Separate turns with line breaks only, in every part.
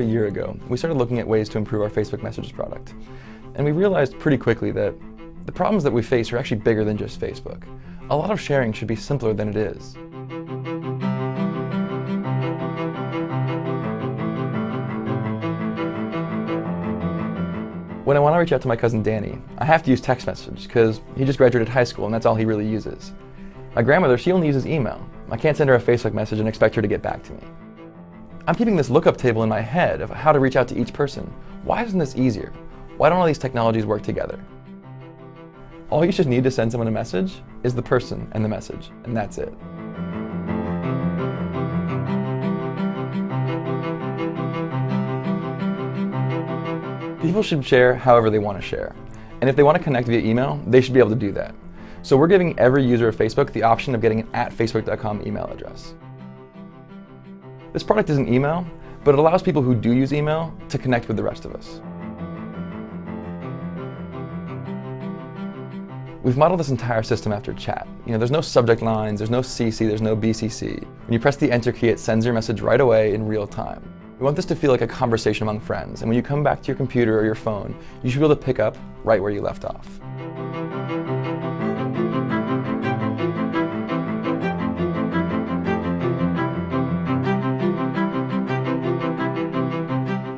a year ago, we started looking at ways to improve our Facebook Messages product. And we realized pretty quickly that the problems that we face are actually bigger than just Facebook. A lot of sharing should be simpler than it is. When I want to reach out to my cousin Danny, I have to use text message because he just graduated high school and that's all he really uses. My grandmother, she only uses email. I can't send her a Facebook message and expect her to get back to me. I'm keeping this lookup table in my head of how to reach out to each person. Why isn't this easier? Why don't all these technologies work together? All you should need to send someone a message is the person and the message, and that's it. People should share however they want to share. And if they want to connect via email, they should be able to do that. So we're giving every user of Facebook the option of getting an @facebook.com email address. This product isn't email, but it allows people who do use email to connect with the rest of us. We've modeled this entire system after chat. There's no subject lines, there's no CC, there's no BCC. When you press the enter key, it sends your message right away in real time. We want this to feel like a conversation among friends, and when you come back to your computer or your phone, you should be able to pick up right where you left off.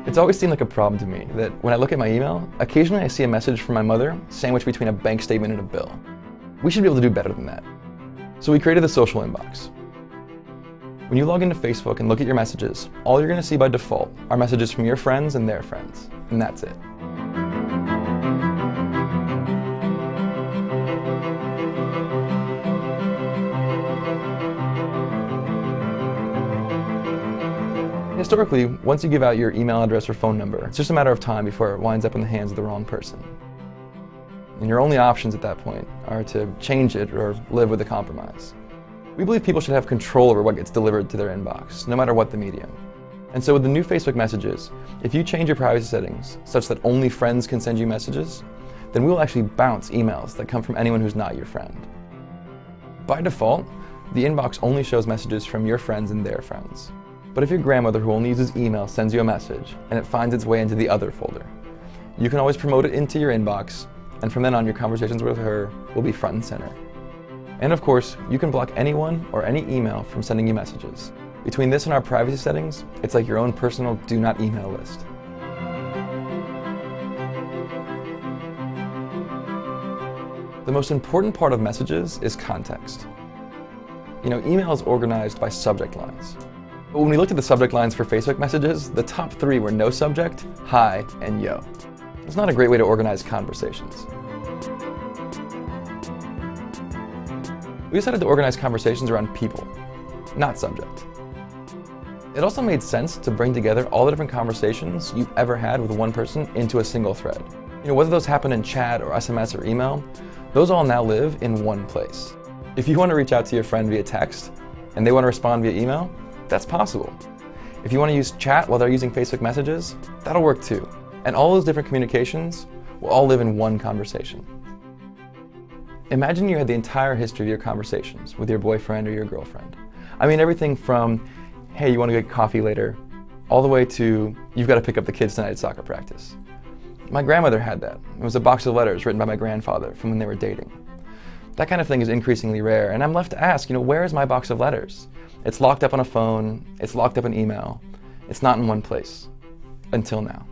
It's always seemed like a problem to me that when I look at my email, occasionally I see a message from my mother sandwiched between a bank statement and a bill. We should be able to do better than that. So we created the social inbox. When you log into Facebook and look at your messages, all you're going to see by default are messages from your friends and their friends, and that's it. Historically, once you give out your email address or phone number, it's just a matter of time before it winds up in the hands of the wrong person. And your only options at that point are to change it or live with the compromise. We believe people should have control over what gets delivered to their inbox, no matter what the medium. And so with the new Facebook Messages, if you change your privacy settings such that only friends can send you messages, then we will actually bounce emails that come from anyone who's not your friend. By default, the inbox only shows messages from your friends and their friends. But if your grandmother, who only uses email, sends you a message and it finds its way into the other folder, you can always promote it into your inbox, and from then on your conversations with her will be front and center. And of course, you can block anyone or any email from sending you messages. Between this and our privacy settings, it's like your own personal do not email list. The most important part of messages is context. Email is organized by subject lines. But when we looked at the subject lines for Facebook messages, the top 3 were no subject, hi, and yo. It's not a great way to organize conversations. We decided to organize conversations around people, not subject. It also made sense to bring together all the different conversations you've ever had with one person into a single thread. Whether those happen in chat or SMS or email, those all now live in one place. If you want to reach out to your friend via text and they want to respond via email, that's possible. If you want to use chat while they're using Facebook Messages, that'll work too. And all those different communications will all live in one conversation. Imagine you had the entire history of your conversations with your boyfriend or your girlfriend. Everything from, hey, you want to get coffee later, all the way to, you've got to pick up the kids tonight at soccer practice. My grandmother had that. It was a box of letters written by my grandfather from when they were dating. That kind of thing is increasingly rare, and I'm left to ask, where is my box of letters? It's locked up on a phone, it's locked up in email, it's not in one place, until now.